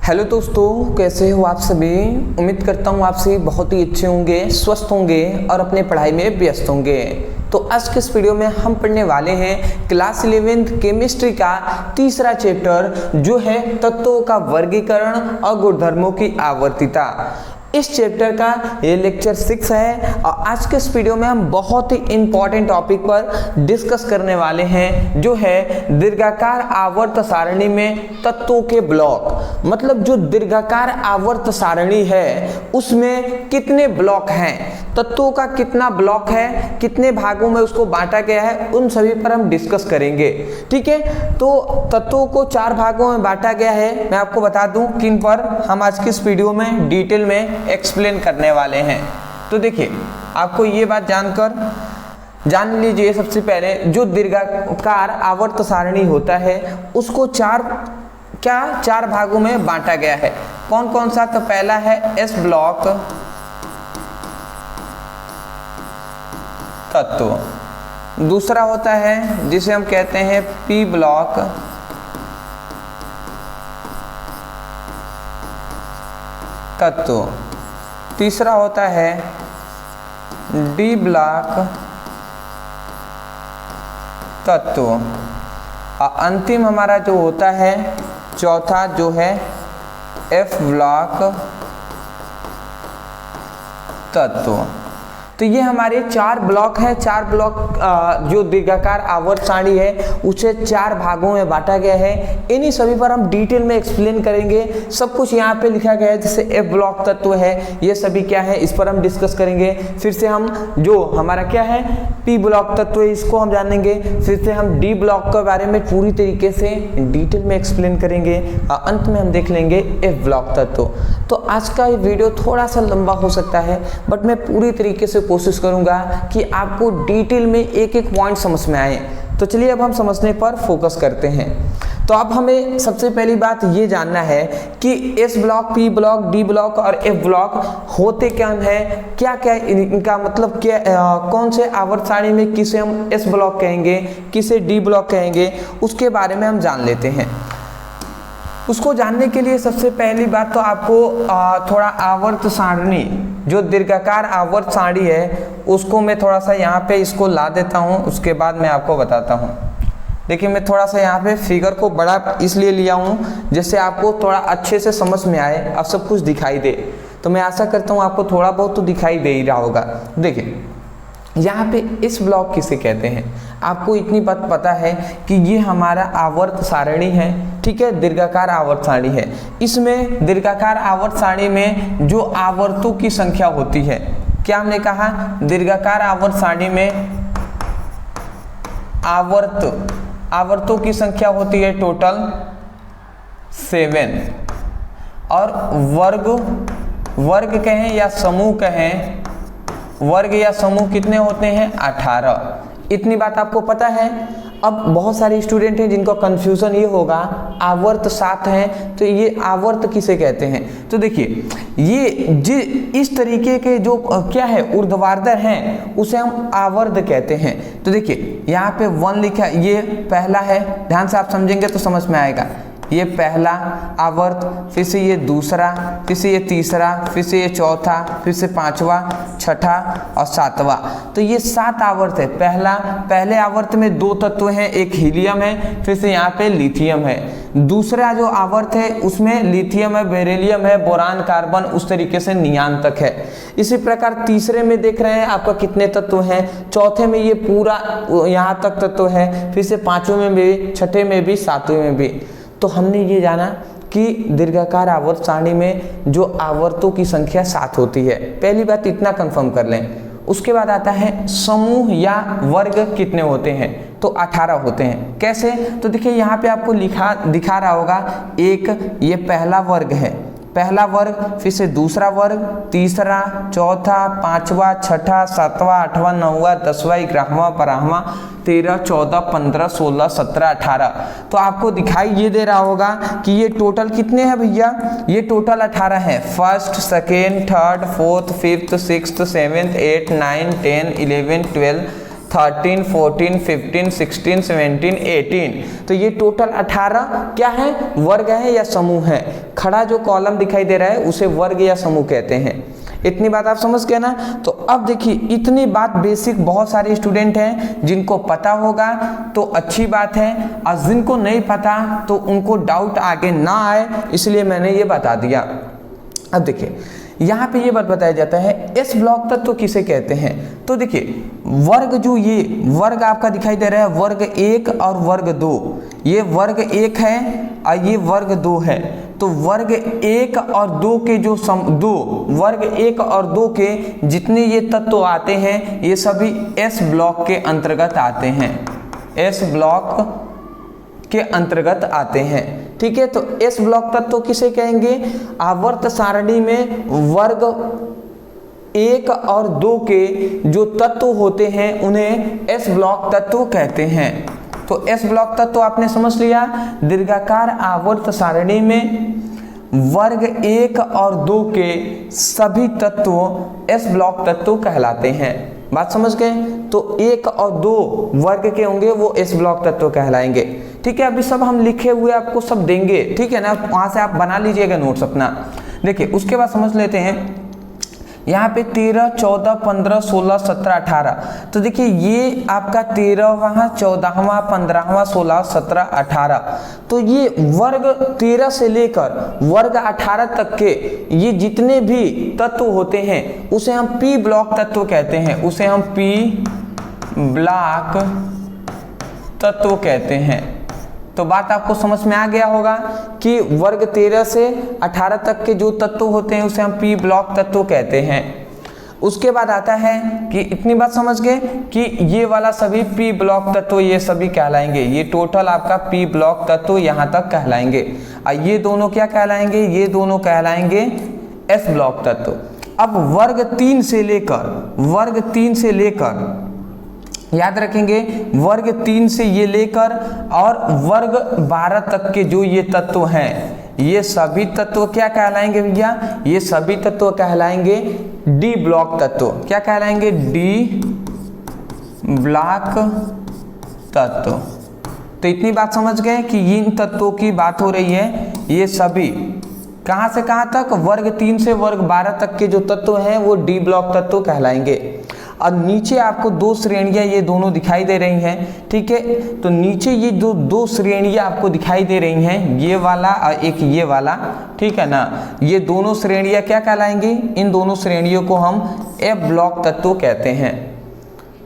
Hello दोस्तों, कैसे हो आप सभी। उम्मीद करता हूँ आप सभी बहुत ही अच्छे होंगे, स्वस्थ होंगे और अपने पढ़ाई में व्यस्त होंगे। तो आज के इस वीडियो में हम पढ़ने वाले हैं क्लास 11th केमिस्ट्री का तीसरा चैप्टर जो है तत्वों का वर्गीकरण और गुणधर्मों की आवर्तिता। इस चैप्टर का ये लेक्चर 6 है और आज के इस वीडियो में हम बहुत ही इंपॉर्टेंट टॉपिक पर डिस्कस करने वाले हैं जो है दीर्घाकार आवर्त सारणी में तत्वों के ब्लॉक। मतलब जो दीर्घाकार आवर्त सारणी है उसमें कितने ब्लॉक हैं, तत्वों का कितना ब्लॉक है, कितने भागों में उसको बांटा गया है, उन सभी पर हम डिस्कस करेंगे। ठीक है, तो तत्वों को 4 भागों में बांटा गया है। मैं आपको बता दूं किन पर हम आज की इस वीडियो में डिटेल में एक्सप्लेन करने वाले हैं। तो देखिए, आपको ये बात जान लीजिए। सबसे पहले जो दीर्घाकार आवर्त सारणी होता है उसको 4 भागों में बांटा गया है। कौन कौन सा? तो पहला है एस ब्लॉक तत्व, दूसरा होता है जिसे हम कहते हैं पी ब्लॉक तत्व, तीसरा होता है डी ब्लॉक तत्व और अंतिम हमारा जो होता है चौथा जो है एफ ब्लॉक तत्व। तो ये हमारे 4 ब्लॉक है। 4 ब्लॉक जो दीर्घाकार आवर्त सारणी है उसे 4 भागों में बांटा गया है। इन्हीं सभी पर हम डिटेल में एक्सप्लेन करेंगे। सब कुछ यहाँ पे लिखा गया है। जैसे एफ ब्लॉक तत्व है, ये सभी क्या है इस पर हम डिस्कस करेंगे। फिर से हम जो हमारा क्या है पी ब्लॉक तत्व है इसको हम जानेंगे। फिर से हम डी ब्लॉक के बारे में पूरी तरीके से डिटेल में एक्सप्लेन करेंगे और अंत में हम देख लेंगे एफ ब्लॉक तत्व। तो आज का ये वीडियो थोड़ा सा लंबा हो सकता है बट मैं पूरी तरीके से कोशिश करूंगा कि आपको डिटेल में एक एक पॉइंट समझ में आए। तो चलिए अब हम समझने पर फोकस करते हैं। तो अब हमें सबसे पहली बात ये जानना है कि S block, P block, D block और एफ ब्लॉक होते क्या हैं, क्या क्या इनका मतलब क्या, कौन से आवर्त सारणी में किसे हम एस ब्लॉक कहेंगे, किसे डी ब्लॉक कहेंगे, उसके बारे में हम जान लेते हैं। उसको जानने के लिए सबसे पहली बात तो आपको थोड़ा आवर्त सारणी, जो दीर्घाकार आवर्त सारणी है उसको मैं थोड़ा सा यहाँ पे इसको ला देता हूँ, उसके बाद मैं आपको बताता हूँ। देखिए, मैं थोड़ा सा यहाँ पे फिगर को बड़ा इसलिए लिया हूँ जिससे आपको थोड़ा अच्छे से समझ में आए और सब कुछ दिखाई दे। तो मैं आशा करता हूँ आपको थोड़ा बहुत तो दिखाई दे ही रहा होगा। देखिए, यहाँ पे इस ब्लॉक किसे कहते हैं, आपको इतनी बात पता है कि ये हमारा आवर्त सारणी है। ठीक है, दीर्घाकार आवर्त सारणी है। इसमें दीर्घाकार आवर्त सारणी में जो आवर्तों की संख्या होती है, क्या हमने कहा, दीर्घाकार आवर्त सारणी में आवर्तों की संख्या होती है टोटल 7 और वर्ग कहें या समूह कहें, वर्ग या समूह कितने होते हैं 18। इतनी बात आपको पता है। अब बहुत सारे स्टूडेंट हैं जिनको कंफ्यूजन ये होगा आवर्त 7 हैं तो ये आवर्त किसे कहते हैं। तो देखिए, ये इस तरीके के जो क्या है ऊर्ध्वाधर हैं उसे हम आवर्त कहते हैं। तो देखिए, यहाँ पे 1 लिखा है, ये पहला है, ध्यान से आप समझेंगे तो समझ में आएगा। ये पहला आवर्त, फिर से ये दूसरा, फिर से ये तीसरा, फिर से ये चौथा, फिर से 5वां, 6ठा और 7वां। तो ये 7 आवर्त है। पहले आवर्त में 2 तत्व हैं, एक हीलियम है, फिर से यहाँ पे लिथियम है। दूसरा जो आवर्त है उसमें लिथियम है, बेरिलियम है, बोरान, कार्बन, उस तरीके से नियान तक है। इसी प्रकार तीसरे में देख रहे हैं आपका कितने तत्व हैं, चौथे में ये पूरा यहाँ तक तत्व है, फिर से 5वें में भी, 6ठे में भी, 7वें में भी। तो हमने ये जाना कि दीर्घाकार आवर्त सारणी में जो आवर्तों की संख्या 7 होती है। पहली बात इतना कंफर्म कर लें। उसके बाद आता है समूह या वर्ग कितने होते हैं, तो 18 होते हैं। कैसे? तो देखिए, यहाँ पे आपको दिखा रहा होगा एक ये पहला वर्ग है, पहला वर्ग, फिर से दूसरा वर्ग, तीसरा, चौथा, 5वां, 6ठा, 7वां, 8वां, 9वां, 10वां, 11वां, 12वां, 13, 14, 15, 16, 17, 18। तो आपको दिखाई ये दे रहा होगा कि ये टोटल कितने हैं भैया, ये टोटल 18 है। First, second, third, fourth, fifth, sixth, seventh, 8, 9, 10, 11, 12, 13, 14, 15, 16, 17, 18। तो ये टोटल 18 क्या है, वर्ग है या समूह है। खड़ा जो कॉलम दिखाई दे रहा है उसे वर्ग या समूह कहते हैं। इतनी बात आप समझ गए ना। तो अब देखिए इतनी बात बेसिक बहुत सारे स्टूडेंट हैं जिनको पता होगा तो अच्छी बात है, और जिनको नहीं पता तो उनको डाउट आगे ना आए, इसलिए मैंने ये बता दिया। अब देखिए यहाँ पे ये बात बताया जाता है एस ब्लॉक तत्व किसे कहते हैं। तो देखिए वर्ग, जो ये वर्ग आपका दिखाई दे रहा है वर्ग 1 और वर्ग 2, ये वर्ग 1 है और ये वर्ग 2 है। तो वर्ग 1 और 2 के जो वर्ग 1 और 2 के जितने ये तत्व आते हैं ये सभी एस ब्लॉक के अंतर्गत आते हैं, एस ब्लॉक के अंतर्गत आते हैं। ठीक है, तो एस ब्लॉक तत्व किसे कहेंगे, आवर्त सारणी में वर्ग 1 और 2 के जो तत्व होते हैं उन्हें एस ब्लॉक तत्व कहते हैं। तो एस ब्लॉक तत्व आपने समझ लिया, दीर्घाकार आवर्त सारणी में वर्ग 1 और 2 के सभी तत्व एस ब्लॉक तत्व कहलाते हैं। बात समझ गए। तो 1 और 2 वर्ग के होंगे वो एस ब्लॉक तत्व कहलाएंगे। ठीक है, अभी सब हम लिखे हुए आपको सब देंगे, ठीक है ना, वहां से आप बना लीजिएगा नोट्स अपना। देखिए उसके बाद समझ लेते हैं यहाँ पे 13, 14, 15, 16, 17, 18। तो देखिए ये आपका 13वां, 14वां, 15वां, 16, 17, 18। तो ये वर्ग 13 से लेकर वर्ग 18 तक के ये जितने भी तत्व होते हैं उसे हम पी ब्लॉक तत्व कहते हैं, उसे हम पी ब्लॉक तत्व कहते हैं। तो बात आपको समझ में आ गया होगा कि वर्ग 13 से 18 तक के जो तत्व होते हैं उसे हम पी ब्लॉक तत्व कहते हैं। उसके बाद आता है कि इतनी बात समझ गए कि ये वाला सभी पी ब्लॉक तत्व ये सभी कहलाएंगे, ये टोटल आपका पी ब्लॉक तत्व यहाँ तक कहलाएंगे। और ये दोनों क्या कहलाएंगे, ये दोनों कहलाएंगे एस ब्लॉक तत्व। अब वर्ग 3 से लेकर याद रखेंगे, वर्ग 3 से ये लेकर और वर्ग 12 तक के जो ये तत्व हैं ये सभी तत्व क्या कहलाएंगे भैया, ये सभी तत्व कहलाएंगे डी ब्लॉक तत्व। क्या कहलाएंगे, डी ब्लॉक तत्व। तो इतनी बात समझ गए कि इन तत्वों की बात हो रही है, ये सभी कहां से कहां तक, वर्ग 3 से वर्ग 12 तक के जो तत्व हैं वो डी ब्लॉक तत्व कहलाएंगे। और नीचे आपको 2 श्रेणियां ये दोनों दिखाई दे रही हैं। ठीक है, तो नीचे ये जो 2 श्रेणियां आपको दिखाई दे रही हैं, ये वाला और एक ये वाला, ठीक है ना, ये दोनों श्रेणियां क्या कहलाएंगी, इन दोनों श्रेणियों को हम एफ ब्लॉक तत्व कहते हैं।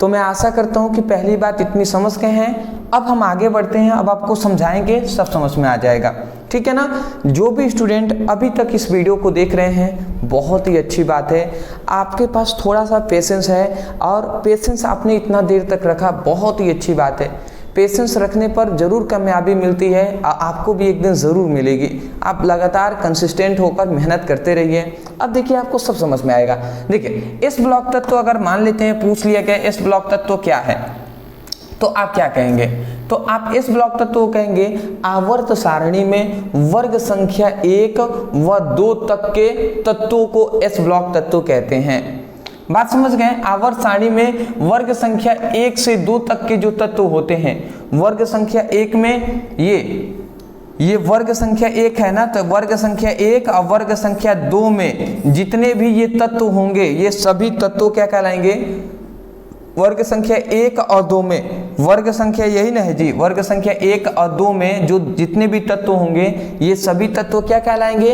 तो मैं आशा करता हूं कि पहली बात इतनी समझ गए हैं। अब हम आगे बढ़ते हैं, अब आपको समझाएंगे, सब समझ में आ जाएगा। ठीक है ना। जो भी स्टूडेंट अभी तक इस वीडियो को देख रहे हैं बहुत ही अच्छी बात है, आपके पास थोड़ा सा पेशेंस है और पेशेंस आपने इतना देर तक रखा, बहुत ही अच्छी बात है। पेशेंस रखने पर जरूर कामयाबी मिलती है, आपको भी एक दिन ज़रूर मिलेगी। आप लगातार कंसिस्टेंट होकर मेहनत करते रहिए। अब देखिए आपको सब समझ में आएगा। देखिए एस ब्लॉक तत्व अगर मान लेते हैं, पूछ लिया गया एस ब्लॉक तत्व क्या है, तो आप क्या कहेंगे, तो आप इस ब्लॉक तत्व को कहेंगे आवर्त सारणी में वर्ग संख्या 1 व 2 तक के तत्वों को एस ब्लॉक तत्व कहते हैं। बात समझ गए। आवर्त सारणी में वर्ग संख्या 1 से 2 तक के जो तत्व होते हैं, वर्ग संख्या 1 में ये वर्ग संख्या 1 है ना, तो वर्ग संख्या 1 और वर्ग संख्या 2 में जितने भी ये तत्व होंगे ये सभी तत्व क्या कहलाएंगे, वर्ग संख्या 1 और 2 में, वर्ग संख्या यही ना है जी, वर्ग संख्या 1 और 2 में जो जितने भी तत्व होंगे ये सभी तत्व क्या कहलाएंगे,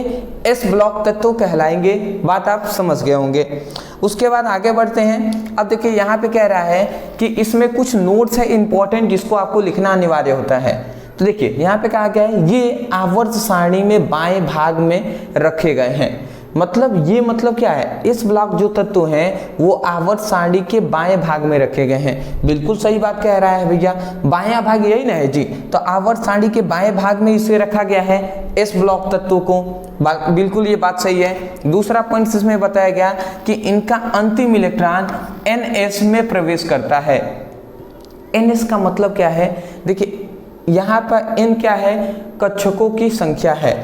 एस ब्लॉक तत्व कहलाएंगे। बात आप समझ गए होंगे। उसके बाद आगे बढ़ते हैं। अब देखिए यहाँ पे कह रहा है कि इसमें कुछ नोट्स है इंपॉर्टेंट जिसको आपको लिखना अनिवार्य होता है। तो देखिए यहाँ पे कहा गया है ये आवर्त सारणी में बाएं भाग में रखे गए हैं। मतलब ये मतलब क्या है, इस ब्लॉक जो तत्व हैं वो आवर्त सारणी के बाएं भाग में रखे गए हैं। बिल्कुल सही बात कह रहा है भैया, बायां भाग यही ना है जी, तो आवर्त सारणी के बाएं भाग में इसे रखा गया है इस ब्लॉक तत्व को। बिल्कुल ये बात सही है। दूसरा पॉइंट इसमें बताया गया कि इनका अंतिम इलेक्ट्रॉन NS में प्रवेश करता है। NS का मतलब क्या है, देखिए यहाँ पर N क्या है, कक्षकों की संख्या है,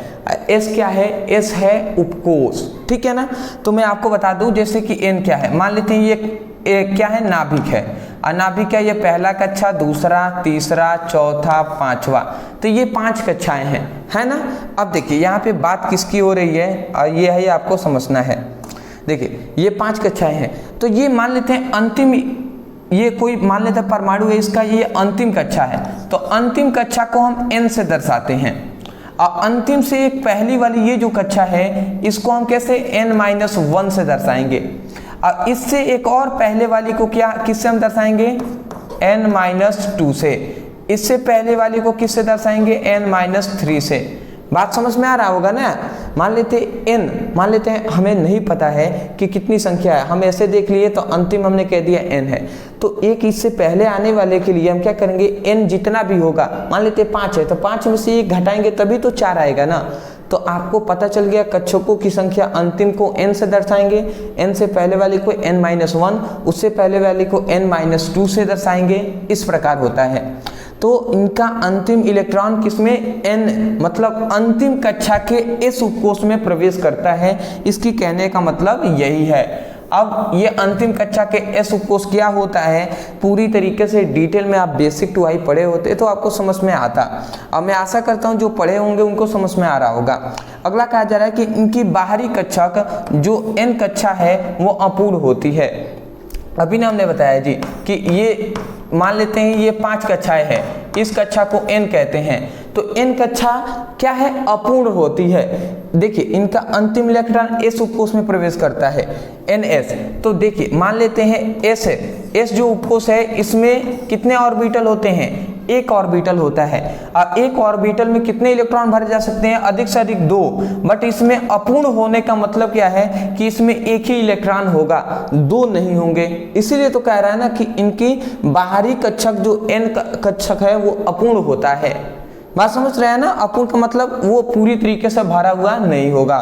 S क्या है, S है उपकोष। ठीक है ना। तो मैं आपको बता दूं जैसे कि N क्या है, मान लेते हैं ये क्या है, नाभिक है। अनाभिक है ये पहला कक्षा, दूसरा, तीसरा, चौथा, पांचवा, तो ये 5 कक्षाएं हैं, है ना। अब देखिए यहाँ पे बात किसकी हो रही है और ये है, आपको समझना है। देखिए ये 5 कक्षाएं हैं, तो ये मान लेते हैं अंतिम, ये कोई मान लेते हैं परमाणु है, इसका ये अंतिम कक्षा है, तो अंतिम कक्षा को हम n से दर्शाते हैं। और अंतिम से एक पहली वाली ये जो कक्षा है इसको हम कैसे n-1 से दर्शाएंगे। और इससे एक और पहले वाली को क्या किससे हम दर्शाएंगे, n-2 से। इससे पहले वाली को किससे दर्शाएंगे, n-3 से। बात समझ में आ रहा होगा ना। मान लेते हैं हमें नहीं पता है कि कितनी संख्या है, हम ऐसे देख लिए तो अंतिम हमने कह दिया n है, तो एक इससे पहले आने वाले के लिए हम क्या करेंगे, n जितना भी होगा, मान लेते 5 है तो 5 में से 1 घटाएंगे तभी तो 4 आएगा ना। तो आपको पता चल गया कक्षकों की संख्या अंतिम को n से दर्शाएंगे, n से पहले वाले को n-1, उससे पहले वाले को n-2 से दर्शाएंगे, इस प्रकार होता है। तो इनका अंतिम इलेक्ट्रॉन किसमें, n मतलब अंतिम कक्षा के s उपकोष में प्रवेश करता है, इसकी कहने का मतलब यही है। अब ये अंतिम कक्षा के s उपकोष क्या होता है, पूरी तरीके से डिटेल में आप बेसिक टू हाई पढ़े होते तो आपको समझ में आता। अब मैं आशा करता हूँ जो पढ़े होंगे उनको समझ में आ रहा होगा। अगला कहा जा रहा है कि इनकी बाहरी कक्षक जो n कक्षा है वो अपूर्ण होती है। अभी ना हमने बताया जी कि ये मान लेते हैं ये 5 कक्षाएं हैं, इस कक्षा को n कहते हैं, तो n कक्षा क्या है, अपूर्ण होती है। देखिए इनका अंतिम इलेक्ट्रॉन s उपकोष में प्रवेश करता है, ns। तो देखिए मान लेते हैं s जो उपकोष है इसमें कितने ऑर्बिटल होते हैं, 1 ऑर्बिटल होता है। अब 1 ऑर्बिटल में कितने इलेक्ट्रॉन भरे जा सकते हैं, अधिक से अधिक 2। बट इसमें अपूर्ण होने का मतलब क्या है कि इसमें 1 ही इलेक्ट्रॉन होगा, 2 नहीं होंगे। इसीलिए तो कह रहा है ना कि इनकी बाहरी कक्षक जो n कक्षक है वो अपूर्ण होता है। बात समझ रहे हैं ना, अपूर्ण का मतलब वो पूरी तरीके से भरा हुआ नहीं होगा।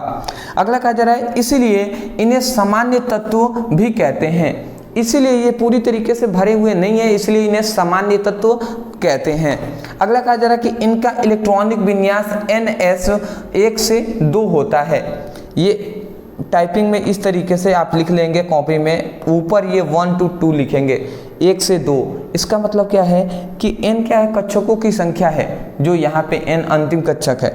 अगला कहा जा रहा है इसीलिए इन्हें सामान्य तत्व भी कहते हैं, इसीलिए ये पूरी तरीके से भरे हुए नहीं है, इसलिए इन्हें सामान्य तत्व कहते हैं। अगला कहा जा रहा है कि इनका इलेक्ट्रॉनिक विन्यास ns 1 से 2 होता है। ये टाइपिंग में इस तरीके से आप लिख लेंगे कॉपी में, ऊपर ये 1 to 2 लिखेंगे, 1 से 2। इसका मतलब क्या है कि n क्या है, कक्षकों की संख्या है, जो यहाँ पे n अंतिम कक्षक है,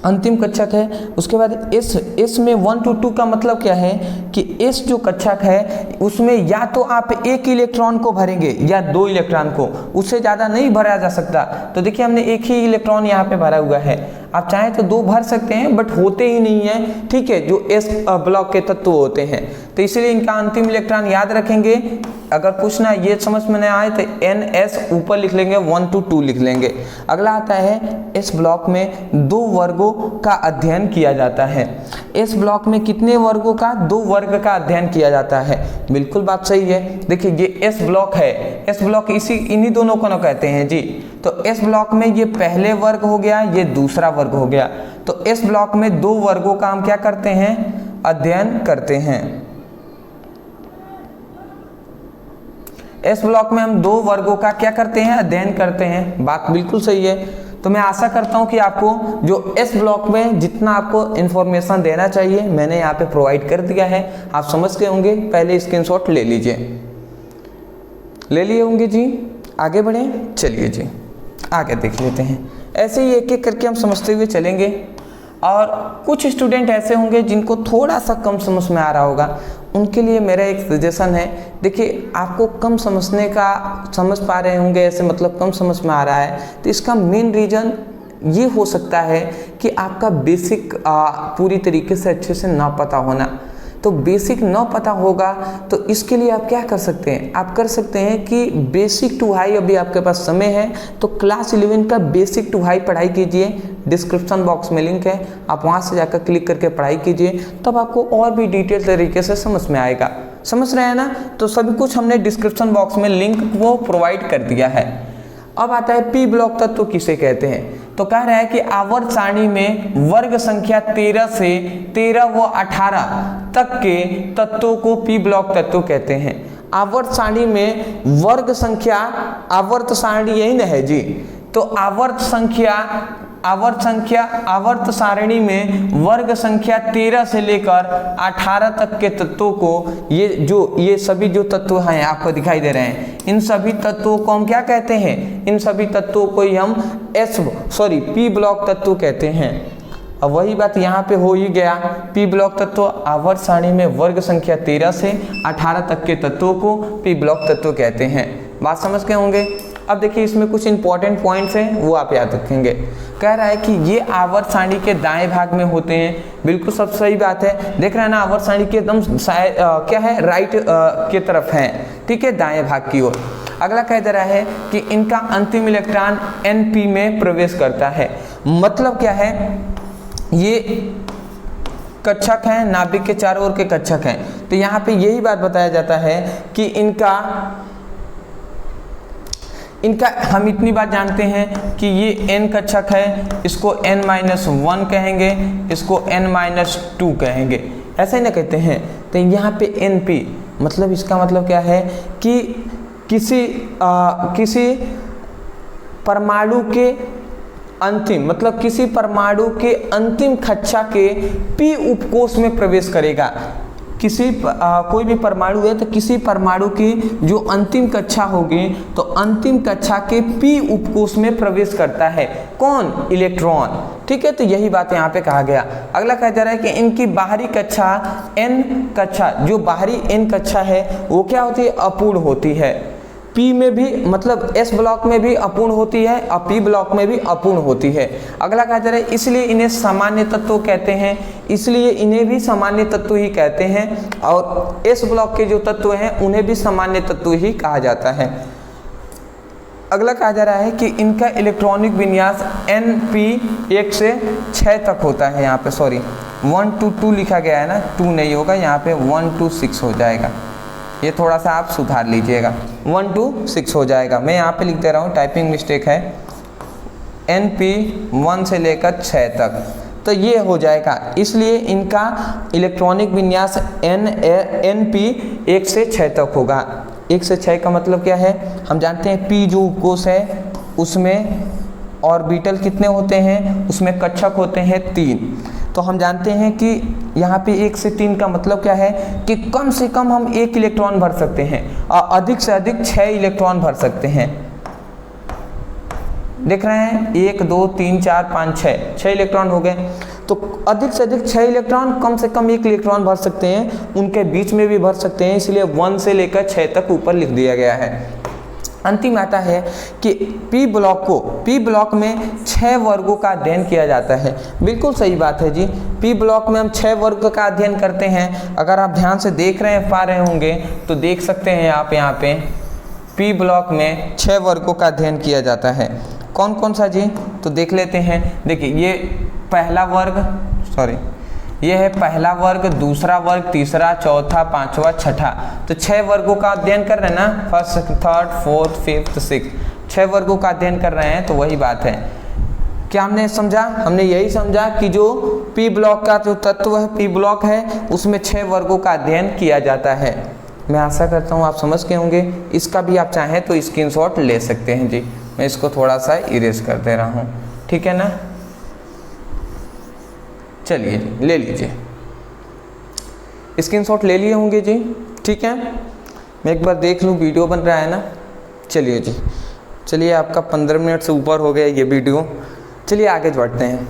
अंतिम कक्षक है। उसके बाद s में 1 to 2 का मतलब क्या है कि s जो कक्षक है उसमें या तो आप 1 इलेक्ट्रॉन को भरेंगे या 2 इलेक्ट्रॉन को, उससे ज़्यादा नहीं भरा जा सकता। तो देखिए हमने 1 ही इलेक्ट्रॉन यहाँ पे भरा हुआ है, आप चाहें तो 2 भर सकते हैं बट होते ही नहीं है, ठीक है, जो s ब्लॉक के तत्व होते हैं। तो इसीलिए इनका अंतिम इलेक्ट्रॉन याद रखेंगे। अगर कुछ ना ये समझ में नहीं आए तो ns ऊपर लिख लेंगे, 1 to 2 लिख लेंगे। अगला आता है s ब्लॉक में 2 वर्गों का अध्ययन किया जाता है। s ब्लॉक में कितने वर्गों का, 2 वर्ग का अध्ययन किया जाता है। बिल्कुल बात सही है। देखिए ये s ब्लॉक है, s ब्लॉक इन्हीं दोनों को ना कहते हैं जी। तो s ब्लॉक में ये पहले वर्ग हो गया, ये दूसरा वर्ग हो गया। तो s ब्लॉक में 2 वर्गों का हम क्या करते हैं, अध्ययन करते हैं। s ब्लॉक में हम 2 वर्गों का क्या करते हैं, अध्ययन करते हैं। बात बिल्कुल सही है। तो मैं आशा करता हूं कि आपको जो s ब्लॉक में जितना आपको इन्फॉर्मेशन देना चाहिए मैंने यहाँ पे प्रोवाइड कर दिया है, आप समझ गए होंगे। पहले स्क्रीनशॉट ले लीजिए, ले लिए होंगे जी। आगे बढ़े, चलिए जी आगे देख लेते हैं। ऐसे ही एक एक करके हम समझते हुए चलेंगे। और कुछ स्टूडेंट ऐसे होंगे जिनको थोड़ा सा कम समझ में आ रहा होगा, उनके लिए मेरा एक सजेशन है। देखिए आपको कम समझ पा रहे होंगे, ऐसे मतलब कम समझ में आ रहा है, तो इसका मेन रीज़न ये हो सकता है कि आपका बेसिक पूरी तरीके से अच्छे से ना पता होना। तो बेसिक ना पता होगा तो इसके लिए आप क्या कर सकते हैं, आप कर सकते हैं कि बेसिक टू हाई, अभी आपके पास समय है तो क्लास 11 का बेसिक टू हाई पढ़ाई कीजिए। डिस्क्रिप्शन बॉक्स में लिंक है, आप वहां से जाकर क्लिक करके पढ़ाई कीजिए, तब आपको और भी डिटेल तरीके से समझ में आएगा। समझ रहे हैं ना। तो सभी कुछ हमने डिस्क्रिप्शन बॉक्स में लिंक वो प्रोवाइड कर दिया है। अब आता है पी ब्लॉक तत्व किसे कहते हैं। तो कह रहा है कि आवर्त सारणी में वर्ग संख्या 13 से 13 व 18 तक के तत्वों को पी ब्लॉक तत्व कहते हैं। आवर्त सारणी में वर्ग संख्या, आवर्त सारणी यही ना है जी, तो आवर्त संख्या आवर्त सारणी में वर्ग संख्या 13 से लेकर 18 तक के तत्वों को, ये सभी जो तत्व हैं आपको दिखाई दे रहे हैं, इन सभी तत्वों को हम क्या कहते हैं? इन सभी तत्वों को ही हम पी ब्लॉक तत्व कहते हैं। अब वही बात यहाँ पे हो ही गया, पी ब्लॉक तत्व आवर्त सारणी में वर्ग संख्या 13 से 18 तक के तत्वों को पी ब्लॉक तत्व कहते हैं। बात समझ गए होंगे। अब देखिए इसमें कुछ इंपॉर्टेंट पॉइंट्स हैं, वो आप याद रखेंगे। कह रहा है कि ये आवर्त सारणी के दाएं भाग में होते हैं, बिल्कुल सब सही बात है। देख रहे हैं ना, आवर्त सारणी के एकदम क्या है, राइट के तरफ है, ठीक है, दाएं भाग की ओर। अगला कह दे रहा है कि इनका अंतिम इलेक्ट्रॉन Np में प्रवेश करता है। मतलब क्या है, ये कक्षक हैं, नाभिक के चारों ओर के कक्षक हैं। तो यहाँ पे यही बात बताया जाता है कि इनका हम इतनी बात जानते हैं कि ये n कक्षक है, इसको n-1 कहेंगे, इसको n-2 कहेंगे, ऐसा ही ना कहते हैं। तो यहाँ पे Np मतलब इसका मतलब क्या है कि किसी परमाणु के अंतिम, मतलब किसी परमाणु के अंतिम कक्षा के p उपकोष में प्रवेश करेगा। कोई भी परमाणु है तो किसी परमाणु की जो अंतिम कक्षा होगी तो अंतिम कक्षा के p उपकोष में प्रवेश करता है। कौन? इलेक्ट्रॉन, ठीक है। तो यही बात यहाँ पे कहा गया। अगला कहा जा रहा है कि इनकी बाहरी कक्षा n कक्षा, जो बाहरी n कक्षा है वो क्या होती है? अपूर्ण होती है। P में भी, मतलब S ब्लॉक में भी अपूर्ण होती है और P ब्लॉक में भी अपूर्ण होती है। अगला कहा जा रहा है इसलिए इन्हें सामान्य तत्व कहते हैं, इसलिए इन्हें भी सामान्य तत्व ही कहते हैं, और S ब्लॉक के जो तत्व हैं उन्हें भी सामान्य तत्व ही कहा जाता है। अगला कहा जा रहा है कि इनका इलेक्ट्रॉनिक विन्यास Np 1 से 6 तक होता है। यहाँ पे 1 to 2 लिखा गया है ना, 2 नहीं होगा, यहाँ पे 1 to 6 हो जाएगा। ये थोड़ा सा आप सुधार लीजिएगा, 1 to 6 हो जाएगा। मैं यहाँ पे लिख दे रहा हूँ, टाइपिंग मिस्टेक है। Np 1 से लेकर 6 तक, तो ये हो जाएगा। इसलिए इनका इलेक्ट्रॉनिक विन्यास Np 1 से 6 तक होगा। 1 से 6 का मतलब क्या है? हम जानते हैं P जो उपकोष है उसमें ऑर्बिटल कितने होते हैं? उसमें कक्षक होते हैं 3। तो हम जानते हैं कि यहाँ पे 1 से 3 का मतलब क्या है कि कम से कम हम 1 इलेक्ट्रॉन भर सकते हैं और अधिक से अधिक 6 इलेक्ट्रॉन भर सकते हैं। देख रहे हैं, 1 2 3 4 5 6 इलेक्ट्रॉन हो गए। तो अधिक से अधिक 6 इलेक्ट्रॉन, कम से कम 1 इलेक्ट्रॉन भर सकते हैं, उनके बीच में भी भर सकते हैं, इसलिए 1 से लेकर 6 तक ऊपर लिख दिया गया है। अंतिम आता है कि P ब्लॉक में 6 वर्गों का अध्ययन किया जाता है। बिल्कुल सही बात है जी, P ब्लॉक में हम 6 वर्ग का अध्ययन करते हैं। अगर आप ध्यान से देख पा रहे होंगे तो देख सकते हैं आप यहाँ पे P ब्लॉक में 6 वर्गों का अध्ययन किया जाता है। कौन कौन सा जी? तो देख लेते हैं। देखिए ये पहला वर्ग, ये है पहला वर्ग, दूसरा वर्ग, तीसरा, चौथा, पांचवा, छठा। तो 6 वर्गों का अध्ययन कर रहे हैं ना, first, third, fourth, fifth, sixth, 6 वर्गों का अध्ययन कर रहे हैं। तो वही बात है, क्या हमने समझा? हमने यही समझा कि जो P ब्लॉक का जो तत्व है, P ब्लॉक है, उसमें 6 वर्गों का अध्ययन किया जाता है। मैं आशा करता हूँ आप समझ गए होंगे। इसका भी आप चाहें तो स्क्रीनशॉट ले सकते हैं जी। मैं इसको थोड़ा सा इरेज कर दे रहा हूँ, ठीक है ना। चलिए जी, ले लीजिए, स्क्रीनशॉट ले लिए होंगे जी, ठीक है। मैं एक बार देख लूँ वीडियो बन रहा है ना। चलिए जी, चलिए आपका 15 मिनट से ऊपर हो गया ये वीडियो। चलिए आगे बढ़ते हैं।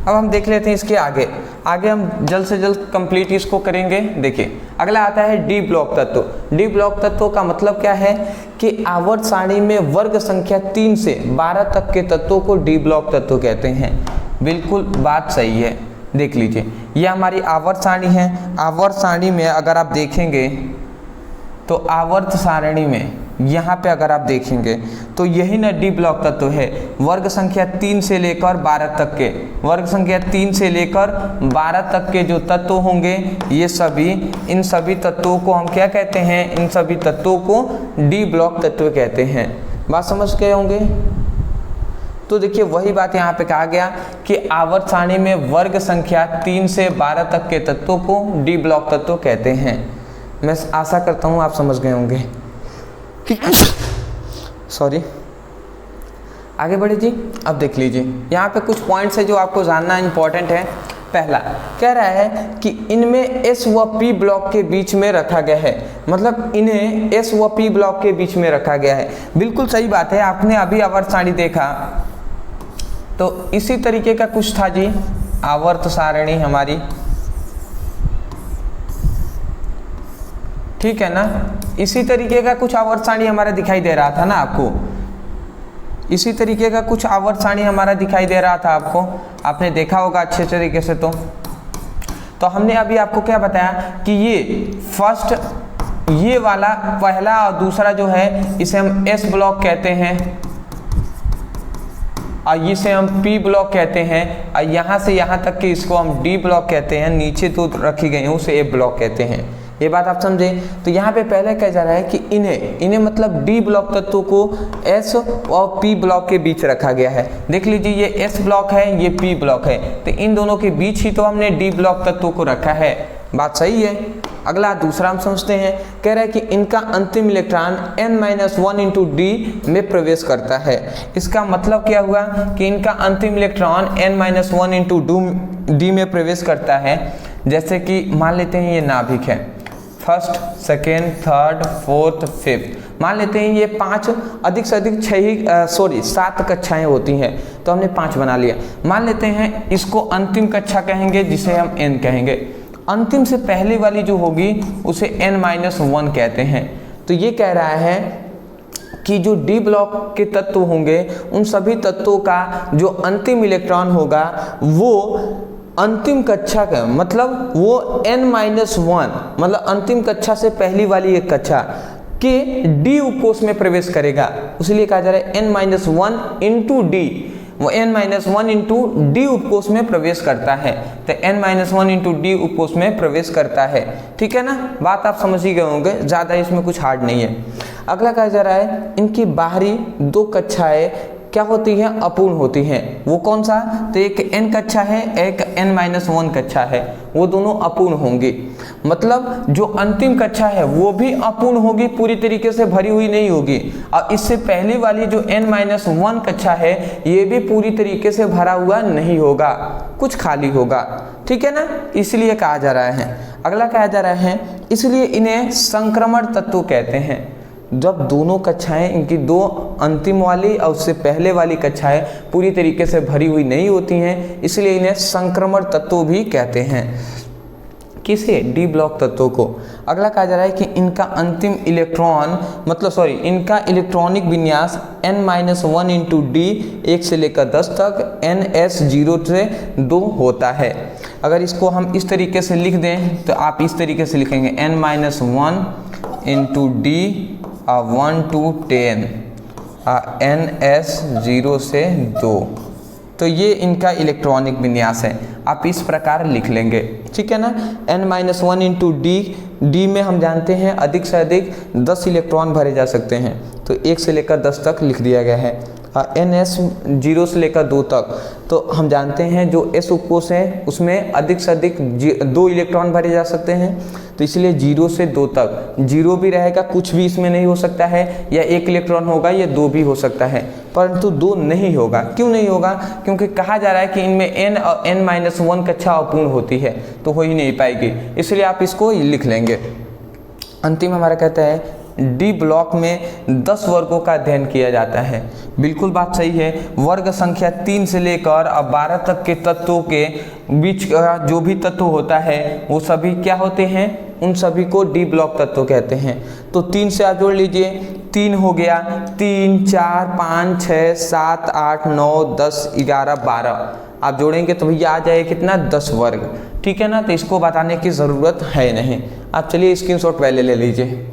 अब हम देख लेते हैं इसके आगे हम जल्द से जल्द कंप्लीट इसको करेंगे। देखिए अगला आता है डी ब्लॉक तत्व। डी ब्लॉक तत्व का मतलब क्या है कि आवर्त सारणी में वर्ग संख्या 3 से 12 तक के तत्वों को डी ब्लॉक तत्व कहते हैं। बिल्कुल बात सही है। देख लीजिए, ये हमारी आवर्त सारणी है। आवर्त सारणी में अगर आप देखेंगे तो आवर्त सारणी में यहाँ पे अगर आप देखेंगे तो यही ना डी ब्लॉक तत्व है। वर्ग संख्या 3 से लेकर 12 तक के, वर्ग संख्या 3 से लेकर 12 तक के जो तत्व होंगे, ये सभी, इन सभी तत्वों को हम क्या कहते हैं? इन सभी तत्वों को डी ब्लॉक तत्व कहते हैं। बात समझ गए होंगे। तो देखिए वही बात यहाँ पे कहा गया कि आवर्त सारणी में वर्ग संख्या 3 से 12 तक के तत्वों को डी ब्लॉक तत्व कहते हैं। मैं आशा करता हूँ आप समझ गए होंगे। सॉरी। आगे बढ़े जी। अब देख लीजिए यहाँ पे कुछ पॉइंट्स है जो आपको जानना इंपॉर्टेंट है। पहला कह रहा है कि इनमें S व P ब्लॉक के बीच में रखा गया है, मतलब इन्हें S व P ब्लॉक के बीच में रखा गया है। बिल्कुल सही बात है, आपने अभी आवर्त सारणी देखा तो इसी तरीके का कुछ था जी आवर्त सारणी हमारी, ठीक है ना। इसी तरीके का कुछ आवर्त सारणी हमारा दिखाई दे रहा था ना आपको, इसी तरीके का कुछ आवर्त सारणी हमारा दिखाई दे रहा था आपको, आपने देखा होगा अच्छे तरीके से। तो हमने अभी आपको क्या बताया कि ये फर्स्ट, ये वाला पहला और दूसरा जो है इसे हम S ब्लॉक कहते हैं और इसे हम P ब्लॉक कहते हैं, और यहाँ से यहाँ तक कि इसको हम D ब्लॉक कहते हैं, नीचे तो रखी गई हैं उसे A ब्लॉक कहते हैं। ये बात आप समझे। तो यहाँ पे पहले कहा जा रहा है कि इन्हें मतलब डी ब्लॉक तत्वों को एस और पी ब्लॉक के बीच रखा गया है। देख लीजिए ये एस ब्लॉक है, ये पी ब्लॉक है, तो इन दोनों के बीच ही तो हमने डी ब्लॉक तत्वों को रखा है। बात सही है। अगला दूसरा हम समझते हैं, कह रहा है कि इनका अंतिम इलेक्ट्रॉन n-1 इंटू डी में प्रवेश करता है। इसका मतलब क्या हुआ कि इनका अंतिम इलेक्ट्रॉन n-1 इंटू डी में प्रवेश करता है। जैसे कि मान लेते हैं ये नाभिक है, first, second, third, fourth, fifth, मान लेते हैं ये 5, अधिक से अधिक 7 कक्षाएं होती हैं, तो हमने 5 बना लिया। मान लेते हैं इसको अंतिम कक्षा कहेंगे जिसे हम n कहेंगे। अंतिम से पहले वाली जो होगी उसे n-1 कहते हैं। तो ये कह रहा है कि जो डी ब्लॉक के तत्व होंगे उन सभी तत्वों का जो अंतिम इलेक्ट्रॉन होगा वो अंतिम कक्षा का, मतलब वो n-1 मतलब अंतिम कक्षा से पहली वाली एक कक्षा के डी उपकोष में प्रवेश करेगा। इसलिए कहा जा रहा है n-1 इंटू डी, वो n-1 इंटू डी उपकोष में प्रवेश करता है। तो n-1 इंटू डी उपकोष में प्रवेश करता है, ठीक है ना। बात आप समझ ही गए होंगे, ज़्यादा इसमें कुछ हार्ड नहीं है। अगला कहा जा रहा है इनकी बाहरी 2 कक्षाएं क्या होती हैं, अपूर्ण होती हैं। वो कौन सा, तो एक n कक्षा है, एक n-1 कक्षा है, वो दोनों अपूर्ण होंगी। मतलब जो अंतिम कक्षा है वो भी अपूर्ण होगी, पूरी तरीके से भरी हुई नहीं होगी, और इससे पहले वाली जो n-1 कक्षा है ये भी पूरी तरीके से भरा हुआ नहीं होगा, कुछ खाली होगा, ठीक है ना। इसलिए कहा जा रहा है। अगला कहा जा रहा है इसलिए इन्हें संक्रमण तत्व कहते हैं। जब दोनों कक्षाएं, इनकी 2 अंतिम वाली और उससे पहले वाली कक्षाएं पूरी तरीके से भरी हुई नहीं होती हैं, इसलिए इन्हें संक्रमण तत्व भी कहते हैं। किसे, डी ब्लॉक तत्वों को। अगला कहा जा रहा है कि इनका अंतिम इलेक्ट्रॉन इनका इलेक्ट्रॉनिक विन्यास n-1 इंटू डी 1 से लेकर 10 तक ns 0 से 2 होता है। अगर इसको हम इस तरीके से लिख दें तो आप इस तरीके से लिखेंगे n-1 into D 1 to 10 ns 0 से 2, तो ये इनका इलेक्ट्रॉनिक विन्यास है। आप इस प्रकार लिख लेंगे, ठीक है ना। n-1 इंटू डी में हम जानते हैं अधिक से अधिक 10 इलेक्ट्रॉन भरे जा सकते हैं, तो 1 से लेकर 10 तक लिख दिया गया है। ns 0 से लेकर 2 तक, तो हम जानते हैं जो s उपकोष है उसमें अधिक से अधिक 2 इलेक्ट्रॉन भरे जा सकते हैं, तो इसलिए 0 से 2 तक 0 भी रहेगा, कुछ भी इसमें नहीं हो सकता है, या 1 इलेक्ट्रॉन होगा या 2 भी हो सकता है, परंतु 2 नहीं होगा। क्यों नहीं होगा, क्योंकि कहा जा रहा है कि इनमें n और n-1 कक्षा अपूर्ण होती है, तो हो ही नहीं पाएगी, इसलिए आप इसको लिख लेंगे। अंतिम हमारा कहता है डी ब्लॉक में 10 वर्गों का अध्ययन किया जाता है। बिल्कुल बात सही है। वर्ग संख्या 3 से लेकर 12 तक के तत्वों के बीच का जो भी तत्व होता है वो सभी क्या होते हैं, उन सभी को डी ब्लॉक तत्व कहते हैं। तो 3 से आप जोड़ लीजिए, 3 हो गया, 3, 4, 5, 6, 7, 8, 9, 10, 11, 12, आप जोड़ेंगे तो भैया आ जाए कितना, 10 वर्ग, ठीक है ना। तो इसको बताने की ज़रूरत है नहीं। आप चलिए स्क्रीनशॉट पहले ले लीजिए,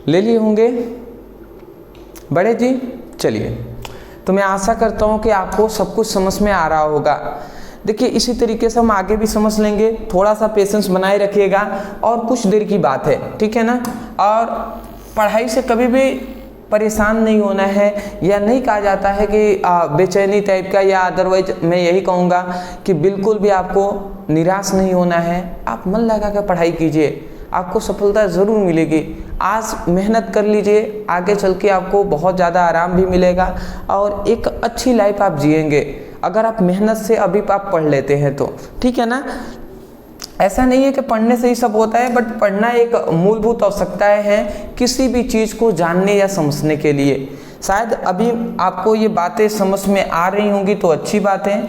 ले लिए होंगे बड़े जी। चलिए, तो मैं आशा करता हूँ कि आपको सब कुछ समझ में आ रहा होगा। देखिए इसी तरीके से हम आगे भी समझ लेंगे, थोड़ा सा पेशेंस बनाए रखिएगा, और कुछ देर की बात है, ठीक है ना। और पढ़ाई से कभी भी परेशान नहीं होना है, या नहीं कहा जाता है कि बेचैनी टाइप का, या अदरवाइज मैं यही कहूँगा कि बिल्कुल भी आपको निराश नहीं होना है। आप मन लगा कर पढ़ाई कीजिए, आपको सफलता ज़रूर मिलेगी। आज मेहनत कर लीजिए, आगे चल के आपको बहुत ज़्यादा आराम भी मिलेगा और एक अच्छी लाइफ आप जिएंगे अगर आप मेहनत से अभी आप पढ़ लेते हैं तो, ठीक है ना। ऐसा नहीं है कि पढ़ने से ही सब होता है, बट पढ़ना एक मूलभूत आवश्यकताएं हैं किसी भी चीज़ को जानने या समझने के लिए। शायद अभी आपको ये बातें समझ में आ रही होंगी तो अच्छी बात है,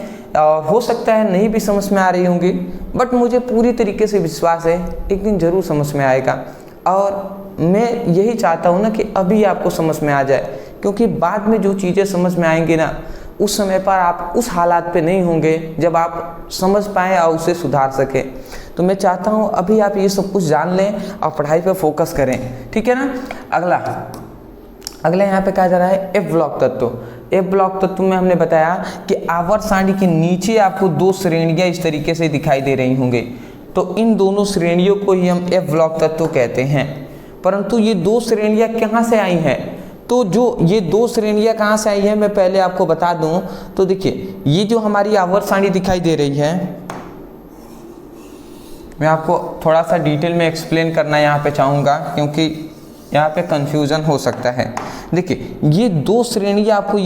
हो सकता है नहीं भी समझ में आ रही होंगी, बट मुझे पूरी तरीके से विश्वास है एक दिन ज़रूर समझ में आएगा। और मैं यही चाहता हूँ ना कि अभी आपको समझ में आ जाए, क्योंकि बाद में जो चीज़ें समझ में आएंगी ना, उस समय पर आप उस हालात पे नहीं होंगे जब आप समझ पाएँ और उसे सुधार सकें। तो मैं चाहता हूँ अभी आप ये सब कुछ जान लें और पढ़ाई पे फोकस करें, ठीक है ना। अगला यहाँ पे कहा जा रहा है एफ ब्लॉक तत्व। एफ ब्लॉक तत्व में हमने बताया कि आवर्त सारणी के नीचे आपको दो श्रेणियाँ इस तरीके से दिखाई दे रही होंगी, तो इन दोनों श्रेणियों को ही हम एफ ब्लॉक तत्व कहते हैं। परंतु ये दो श्रेणियाँ कहाँ से आई हैं, तो जो ये दो श्रेणियाँ कहाँ से आई हैं मैं पहले आपको बता दूं। तो देखिए, ये जो हमारी आवर्त सारणी दिखाई दे रही है, मैं आपको थोड़ा सा डिटेल में एक्सप्लेन करना यहाँ पे चाहूँगा, क्योंकि यहाँ पे कंफ्यूजन हो सकता है। देखिए, ये दो श्रेणियाँ आपको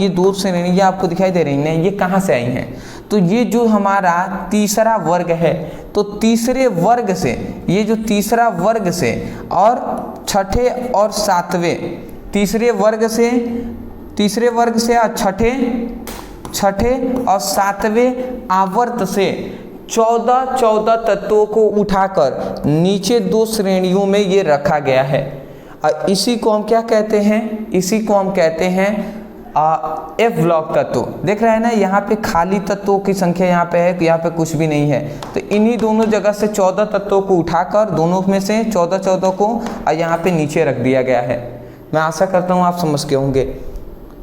दिखाई दे रही हैं, ये कहाँ से आई हैं। तो ये जो हमारा तीसरा वर्ग है, तो तीसरे वर्ग से, ये जो तीसरा वर्ग से और छठे और सातवें, तीसरे वर्ग से और छठे और सातवें आवर्त से 14 तत्वों को उठाकर नीचे दो श्रेणियों में ये रखा गया है। और इसी को हम क्या कहते हैं, इसी को हम कहते हैं एफ ब्लॉक तत्व। देख रहे हैं ना, यहाँ पे खाली तत्वों की संख्या यहाँ पे है, यहाँ पे कुछ भी नहीं है। तो इन्हीं दोनों जगह से 14 तत्वों को उठाकर, दोनों में से 14 को और यहाँ पे नीचे रख दिया गया है। मैं आशा करता हूँ आप समझ के होंगे।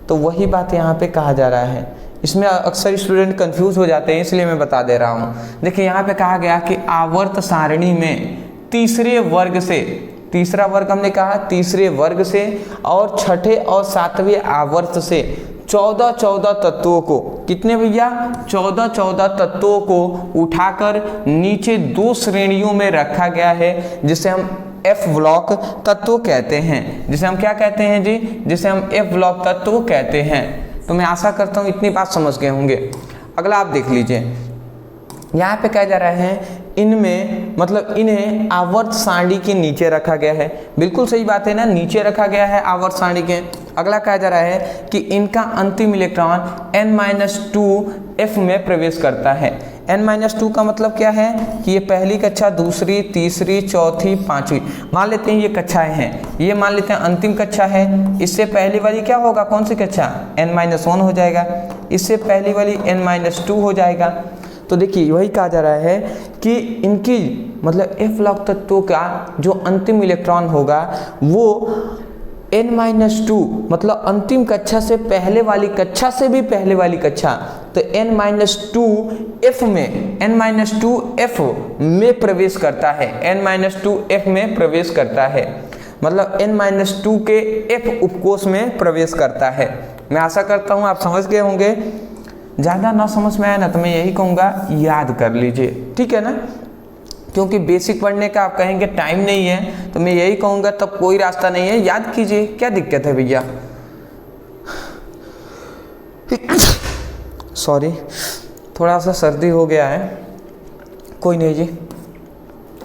तो वही बात यहाँ पे कहा जा रहा है। इसमें अक्सर स्टूडेंट कंफ्यूज हो जाते हैं, इसलिए मैं बता दे रहा हूँ। देखिए, यहाँ पे कहा गया कि आवर्त सारणी में तीसरे वर्ग से, तीसरा वर्ग हमने कहा तीसरे वर्ग से और छठे और सातवें आवर्त से 14 तत्वों को, कितने भैया, 14 तत्वों को उठाकर नीचे दो श्रेणियों में रखा गया है, जिसे हम एफ ब्लॉक तत्व कहते हैं। जिसे हम क्या कहते हैं जी, जिसे हम एफ ब्लॉक तत्व कहते हैं। तो मैं आशा करता हूँ इतनी बात समझ गए होंगे। अगला आप देख लीजिए, यहाँ पे कहा जा रहा है इनमें, मतलब इन्हें आवर्त सारणी के नीचे रखा गया है। बिल्कुल सही बात है ना, नीचे रखा गया है आवर्त सारणी के। अगला कहा जा रहा है कि इनका अंतिम इलेक्ट्रॉन n-2 f में प्रवेश करता है। n-2 का मतलब क्या है कि ये पहली कक्षा, दूसरी, तीसरी, चौथी, पांचवी, मान लेते हैं ये कक्षाएं हैं। ये मान लेते हैं अंतिम कक्षा है। इससे पहली वाली क्या होगा, कौन सी कक्षा, n-1 हो जाएगा। इससे पहली वाली n-2 हो जाएगा। तो देखिए, वही कहा जा रहा है कि इनकी, मतलब एफ ब्लॉक तत्वों का जो अंतिम इलेक्ट्रॉन होगा वो n-2, मतलब अंतिम कक्षा से पहले वाली कक्षा से भी पहले वाली कक्षा, तो n-2 f में प्रवेश करता है। n-2 f में प्रवेश करता है, मतलब n-2 के f उपकोष में प्रवेश करता है। मैं आशा करता हूँ आप समझ गए होंगे। ज़्यादा ना समझ में आया ना तो मैं यही कहूँगा याद कर लीजिए, ठीक है ना, क्योंकि बेसिक पढ़ने का आप कहेंगे टाइम नहीं है, तो मैं यही कहूँगा तब कोई रास्ता नहीं है, याद कीजिए। क्या दिक्कत है भैया, सॉरी थोड़ा सा सर्दी हो गया है, कोई नहीं जी।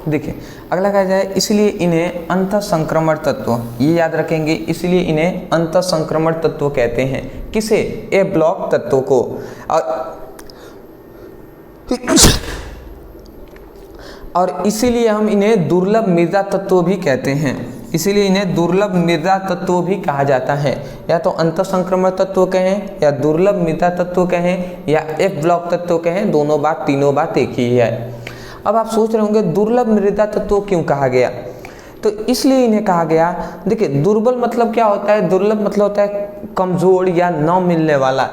देखिए, अगला कहा जाए, इसलिए इन्हें अंतः संक्रमण तत्व, ये याद रखेंगे, इसलिए इन्हें अंतः संक्रमण तत्व कहते हैं। किसे, ए ब्लॉक तत्वों को। और इसीलिए हम इन्हें दुर्लभ मृदा तत्व भी कहते हैं। इसीलिए इन्हें दुर्लभ मृदा तत्व भी कहा जाता है। या तो अंतः संक्रमण तत्व कहें, या दुर्लभ मृदा तत्व कहें, या एफ ब्लॉक तत्व कहें, दोनों बात, तीनों बात एक ही है। अब आप सोच रहे होंगे दुर्लभ मृदा तत्व क्यों कहा गया, तो इसलिए इन्हें कहा गया। देखिए, दुर्बल मतलब क्या होता है, दुर्लभ मतलब होता है कमजोर या न मिलने वाला,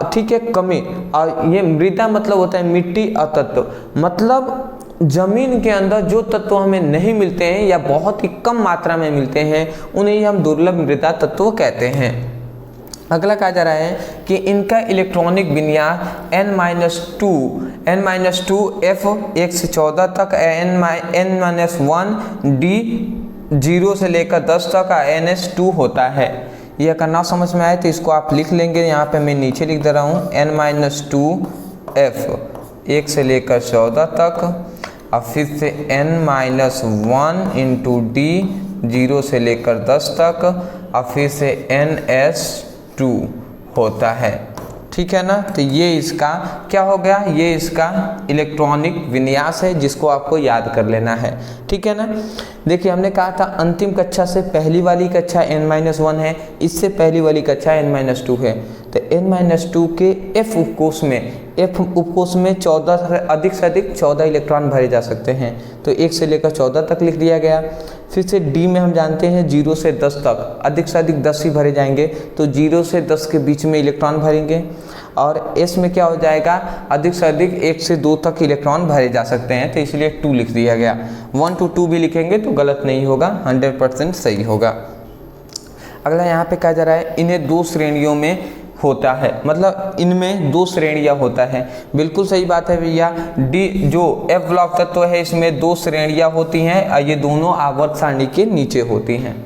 ठीक है, कमी। और ये मृदा मतलब होता है मिट्टी और तत्व, मतलब जमीन के अंदर जो तत्व हमें नहीं मिलते हैं या बहुत ही कम मात्रा में मिलते हैं, उन्हें ही हम दुर्लभ मृदा तत्व कहते हैं। अगला कहा जा रहा है कि इनका इलेक्ट्रॉनिक विन्यास n-2 f 1 से 14 तक, n-1 d 0 से लेकर 10 तक NH2 होता है। यह करना समझ में आए तो इसको आप लिख लेंगे, यहाँ पे मैं नीचे लिख दे रहा हूँ N-2F 1 से लेकर 14 तक, अब फिर से N-1 इंटू D 0 से लेकर 10 तक, अब फिर से NH2 होता है। ठीक है ना, तो ये इसका क्या हो गया, ये इसका इलेक्ट्रॉनिक विन्यास है जिसको आपको याद कर लेना है। ठीक है ना, देखिए हमने कहा था अंतिम कक्षा से पहली वाली कक्षा N-1 है, इससे पहली वाली कक्षा N-2 है। तो N-2 के F उपकोष में 14 से अधिक 14 इलेक्ट्रॉन भरे जा सकते हैं, तो 1 से लेकर 14 तक लिख दिया गया। फिर से D में हम जानते हैं 0 से 10 तक अधिक से अधिक 10 ही भरे जाएंगे, तो 0 से 10 के बीच में इलेक्ट्रॉन भरेंगे। और S में क्या हो जाएगा, अधिक से अधिक 1 से 2 तक इलेक्ट्रॉन भरे जा सकते हैं, तो इसलिए 2 लिख दिया गया। 1 to 2 भी लिखेंगे तो गलत नहीं होगा, 100% सही होगा। अगला यहाँ पे कहा जा रहा है इन्हें 2 श्रेणियों में होता है, मतलब इनमें 2 श्रेणियां होता है। बिल्कुल सही बात है भैया, डी जो F ब्लॉक तत्व है इसमें 2 श्रेणियां होती हैं और ये दोनों आवर्त सारणी के नीचे होती हैं।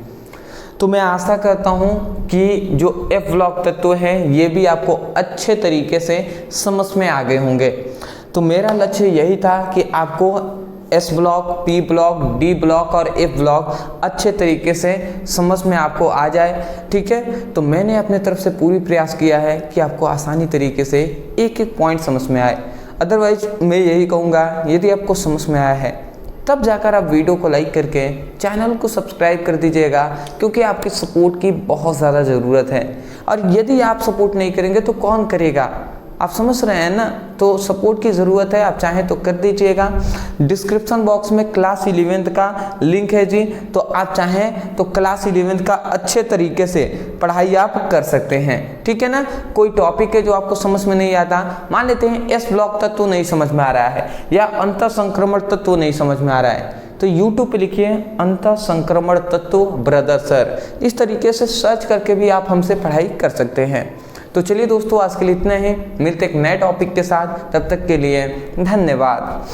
तो मैं आशा करता हूं कि जो F ब्लॉक तत्व है ये भी आपको अच्छे तरीके से समझ में आ गए होंगे। तो मेरा लक्ष्य यही था कि आपको S block, P block, D block और F ब्लॉक अच्छे तरीके से समझ में आपको आ जाए। ठीक है, तो मैंने अपने तरफ से पूरी प्रयास किया है कि आपको आसानी तरीके से एक एक पॉइंट समझ में आए। अदरवाइज मैं यही कहूँगा, यदि आपको समझ में आया है तब जाकर आप वीडियो को लाइक करके चैनल को सब्सक्राइब कर दीजिएगा, क्योंकि आपकी सपोर्ट की बहुत ज़्यादा ज़रूरत है। और यदि आप सपोर्ट नहीं करेंगे तो कौन करेगा, आप समझ रहे हैं ना, तो सपोर्ट की ज़रूरत है। आप चाहें तो कर दीजिएगा। डिस्क्रिप्शन बॉक्स में क्लास 11th का लिंक है जी, तो आप चाहें तो क्लास 11th का अच्छे तरीके से पढ़ाई आप कर सकते हैं। ठीक है ना, कोई टॉपिक है जो आपको समझ में नहीं आता, मान लेते हैं S ब्लॉक तत्व नहीं समझ में आ रहा है या अंतर संक्रमण तत्व नहीं समझ में आ रहा है, तो YouTube पे लिखिए अंतर संक्रमण तत्व ब्रदर सर, इस तरीके से सर्च करके भी आप हमसे पढ़ाई कर सकते हैं। तो चलिए दोस्तों, आज के लिए इतना ही, मिलते एक नए टॉपिक के साथ, तब तक के लिए धन्यवाद।